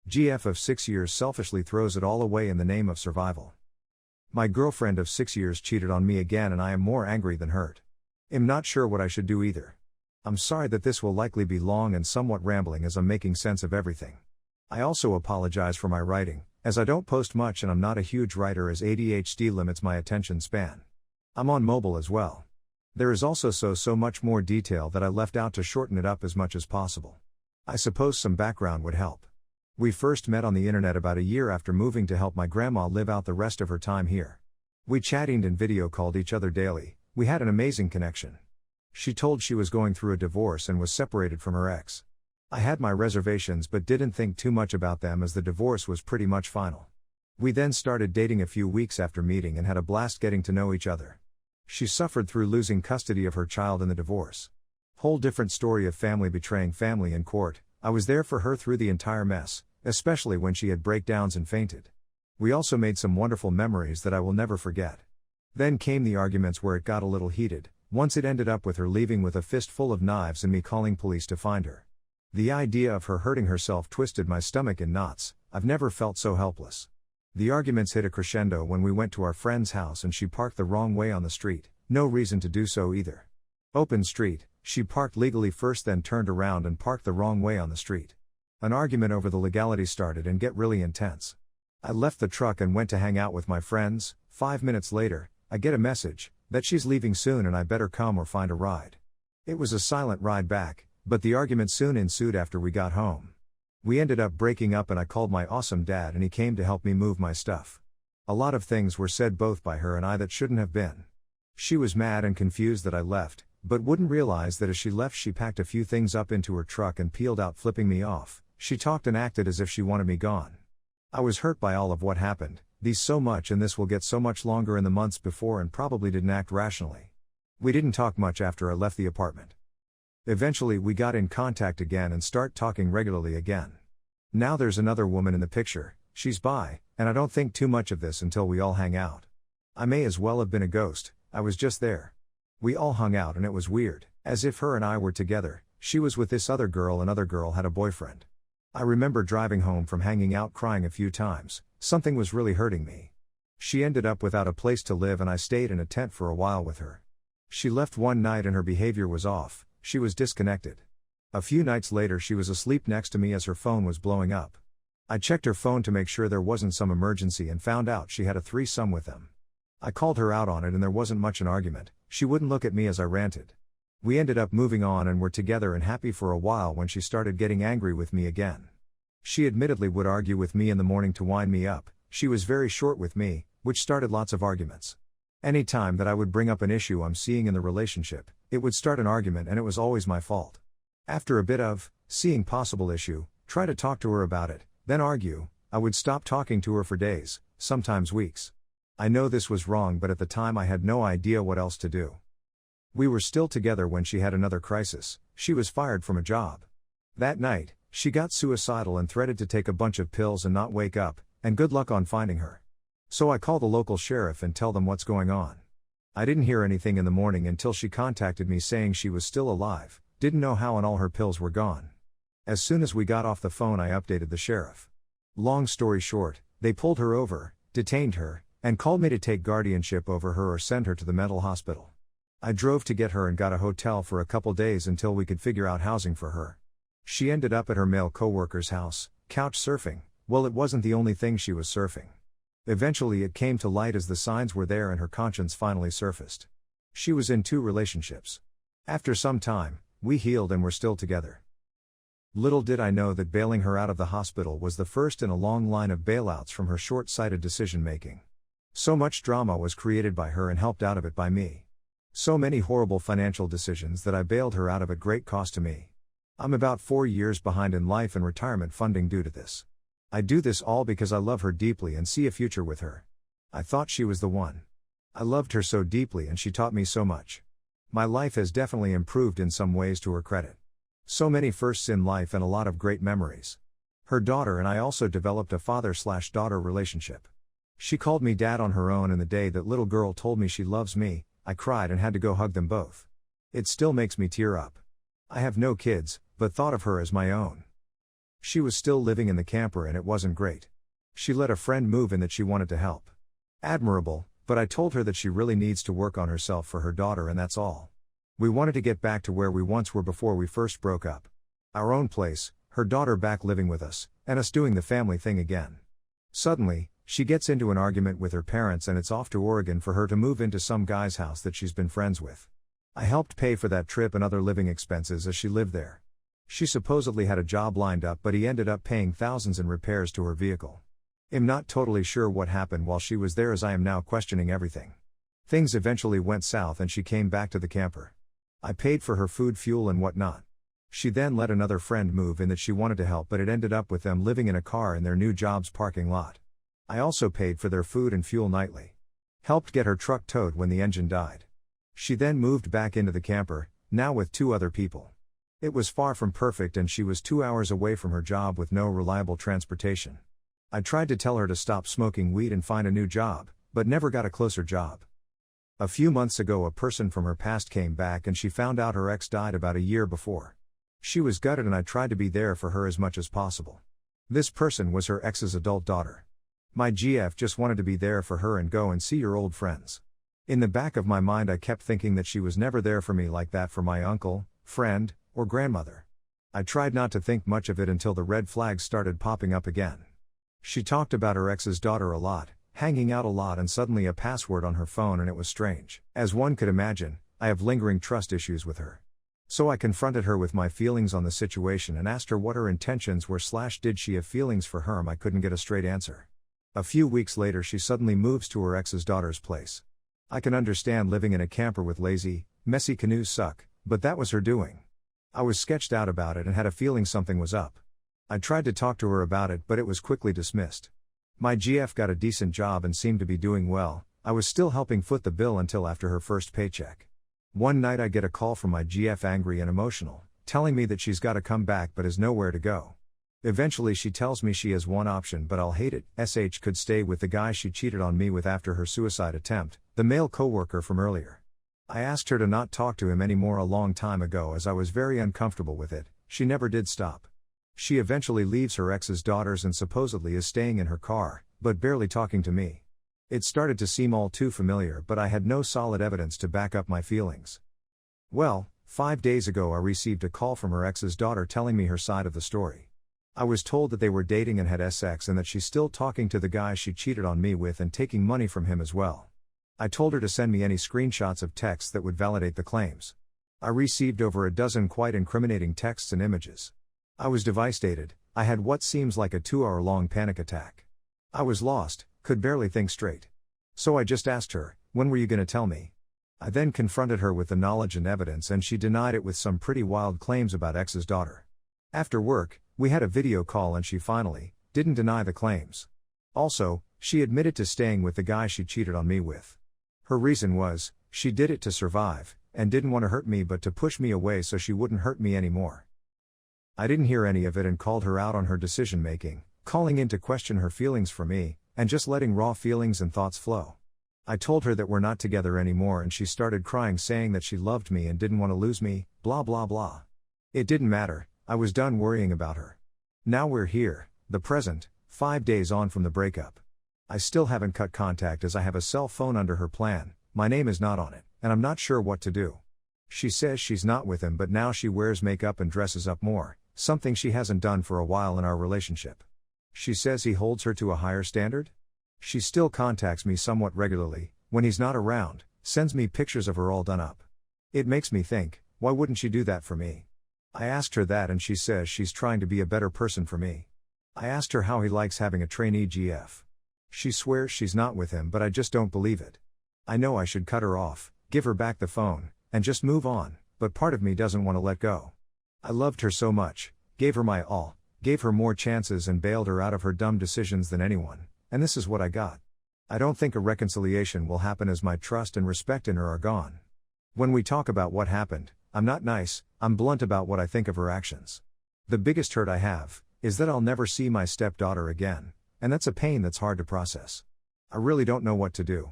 GF of 6 years selfishly throws it all away in the name of survival. My girlfriend of 6 years cheated on me again and I am more angry than hurt. I'm not sure what I should do either. I'm sorry that this will likely be long and somewhat rambling as I'm making sense of everything. I also apologize for my writing, as I don't post much and I'm not a huge writer as ADHD limits my attention span. I'm on mobile as well. There is also so much more detail that I left out to shorten it up as much as possible. I suppose some background would help. We first met on the internet about a year after moving to help my grandma live out the rest of her time here. We chatted and video called each other daily. We had an amazing connection. She told she was going through a divorce and was separated from her ex. I had my reservations but didn't think too much about them as the divorce was pretty much final. We then started dating a few weeks after meeting and had a blast getting to know each other. She suffered through losing custody of her child in the divorce. Whole different story of family betraying family in court. I was there for her through the entire mess, especially when she had breakdowns and fainted. We also made some wonderful memories that I will never forget. Then came the arguments where it got a little heated. Once it ended up with her leaving with a fist full of knives and me calling police to find her. The idea of her hurting herself twisted my stomach in knots. I've never felt so helpless. The arguments hit a crescendo when we went to our friend's house and she parked the wrong way on the street, no reason to do so either. Open street, she parked legally first then turned around and parked the wrong way on the street. An argument over the legality started and get really intense. I left the truck and went to hang out with my friends. 5 minutes later, I get a message that she's leaving soon and I better come or find a ride. It was a silent ride back, but the argument soon ensued after we got home. We ended up breaking up and I called my awesome dad and he came to help me move my stuff. A lot of things were said both by her and I that shouldn't have been. She was mad and confused that I left, but wouldn't realize that as she left she packed a few things up into her truck and peeled out flipping me off. She talked and acted as if she wanted me gone. I was hurt by all of what happened, these so much and this will get so much longer in the months before and probably didn't act rationally. We didn't talk much after I left the apartment. Eventually we got in contact again and start talking regularly again. Now there's another woman in the picture, she's bi, and I don't think too much of this until we all hang out. I may as well have been a ghost, I was just there. We all hung out and it was weird, as if her and I were together, she was with this other girl and other girl had a boyfriend. I remember driving home from hanging out crying a few times, something was really hurting me. She ended up without a place to live and I stayed in a tent for a while with her. She left one night and her behavior was off, she was disconnected. A few nights later she was asleep next to me as her phone was blowing up. I checked her phone to make sure there wasn't some emergency and found out she had a threesome with them. I called her out on it and there wasn't much an argument, she wouldn't look at me as I ranted. We ended up moving on and were together and happy for a while when she started getting angry with me again. She admittedly would argue with me in the morning to wind me up, she was very short with me, which started lots of arguments. Any time that I would bring up an issue I'm seeing in the relationship, it would start an argument and it was always my fault. After a bit of, seeing possible issue, try to talk to her about it, then argue, I would stop talking to her for days, sometimes weeks. I know this was wrong but at the time I had no idea what else to do. We were still together when she had another crisis, she was fired from a job. That night, she got suicidal and threatened to take a bunch of pills and not wake up, and good luck on finding her. So I call the local sheriff and tell them what's going on. I didn't hear anything in the morning until she contacted me saying she was still alive, didn't know how and all her pills were gone. As soon as we got off the phone I updated the sheriff. Long story short, they pulled her over, detained her, and called me to take guardianship over her or send her to the mental hospital. I drove to get her and got a hotel for a couple days until we could figure out housing for her. She ended up at her male coworker's house, couch surfing. Well, it wasn't the only thing she was surfing. Eventually it came to light as the signs were there and her conscience finally surfaced. She was in 2 relationships. After some time, we healed and were still together. Little did I know that bailing her out of the hospital was the first in a long line of bailouts from her short-sighted decision-making. So much drama was created by her and helped out of it by me. So many horrible financial decisions that I bailed her out of at great cost to me. I'm about 4 years behind in life and retirement funding due to this. I do this all because I love her deeply and see a future with her. I thought she was the one. I loved her so deeply and she taught me so much. My life has definitely improved in some ways to her credit. So many firsts in life and a lot of great memories. Her daughter and I also developed a father/daughter relationship. She called me dad on her own and the day that little girl told me she loves me, I cried and had to go hug them both. It still makes me tear up. I have no kids, but thought of her as my own. She was still living in the camper and it wasn't great. She let a friend move in that she wanted to help. Admirable, but I told her that she really needs to work on herself for her daughter and that's all. We wanted to get back to where we once were before we first broke up. Our own place, her daughter back living with us, and us doing the family thing again. Suddenly, she gets into an argument with her parents and it's off to Oregon for her to move into some guy's house that she's been friends with. I helped pay for that trip and other living expenses as she lived there. She supposedly had a job lined up but he ended up paying thousands in repairs to her vehicle. I'm not totally sure what happened while she was there as I am now questioning everything. Things eventually went south and she came back to the camper. I paid for her food, fuel and whatnot. She then let another friend move in that she wanted to help but it ended up with them living in a car in their new job's parking lot. I also paid for their food and fuel nightly. Helped get her truck towed when the engine died. She then moved back into the camper, now with 2 other people. It was far from perfect and she was 2 hours away from her job with no reliable transportation. I tried to tell her to stop smoking weed and find a new job, but never got a closer job. A few months ago a person from her past came back and she found out her ex died about a year before. She was gutted and I tried to be there for her as much as possible. This person was her ex's adult daughter. My GF just wanted to be there for her and go and see your old friends. In the back of my mind I kept thinking that she was never there for me like that for my uncle, friend, or grandmother. I tried not to think much of it until the red flags started popping up again. She talked about her ex's daughter a lot, hanging out a lot and suddenly a password on her phone and it was strange. As one could imagine, I have lingering trust issues with her. So I confronted her with my feelings on the situation and asked her what her intentions were / did she have feelings for her. I couldn't get a straight answer. A few weeks later she suddenly moves to her ex's daughter's place. I can understand living in a camper with lazy, messy canoes suck, but that was her doing. I was sketched out about it and had a feeling something was up. I tried to talk to her about it but it was quickly dismissed. My GF got a decent job and seemed to be doing well. I was still helping foot the bill until after her first paycheck. One night I get a call from my GF angry and emotional, telling me that she's got to come back but has nowhere to go. Eventually she tells me she has one option but I'll hate it. SH could stay with the guy she cheated on me with after her suicide attempt, the male coworker from earlier. I asked her to not talk to him anymore a long time ago as I was very uncomfortable with it. She never did stop. She eventually leaves her ex's daughters and supposedly is staying in her car, but barely talking to me. It started to seem all too familiar but I had no solid evidence to back up my feelings. Well, 5 days ago I received a call from her ex's daughter telling me her side of the story. I was told that they were dating and had sex and that she's still talking to the guy she cheated on me with and taking money from him as well. I told her to send me any screenshots of texts that would validate the claims. I received over a dozen quite incriminating texts and images. I was devastated. I had what seems like a 2-hour-long panic attack. I was lost, could barely think straight. So I just asked her, when were you going to tell me? I then confronted her with the knowledge and evidence and she denied it with some pretty wild claims about ex's daughter. After work, we had a video call and she finally didn't deny the claims. Also, she admitted to staying with the guy she cheated on me with. Her reason was, she did it to survive, and didn't want to hurt me but to push me away so she wouldn't hurt me anymore. I didn't hear any of it and called her out on her decision making, calling in to question her feelings for me, and just letting raw feelings and thoughts flow. I told her that we're not together anymore and she started crying saying that she loved me and didn't want to lose me, blah blah blah. It didn't matter, I was done worrying about her. Now we're here, the present, 5 days on from the breakup. I still haven't cut contact as I have a cell phone under her plan, my name is not on it, and I'm not sure what to do. She says she's not with him but now she wears makeup and dresses up more, something she hasn't done for a while in our relationship. She says he holds her to a higher standard? She still contacts me somewhat regularly, when he's not around, sends me pictures of her all done up. It makes me think, why wouldn't she do that for me? I asked her that and she says she's trying to be a better person for me. I asked her how he likes having a trainee GF. She swears she's not with him but I just don't believe it. I know I should cut her off, give her back the phone, and just move on, but part of me doesn't want to let go. I loved her so much, gave her my all, gave her more chances and bailed her out of her dumb decisions than anyone, and this is what I got. I don't think a reconciliation will happen as my trust and respect in her are gone. When we talk about what happened, I'm not nice, I'm blunt about what I think of her actions. The biggest hurt I have, is that I'll never see my stepdaughter again, and that's a pain that's hard to process. I really don't know what to do.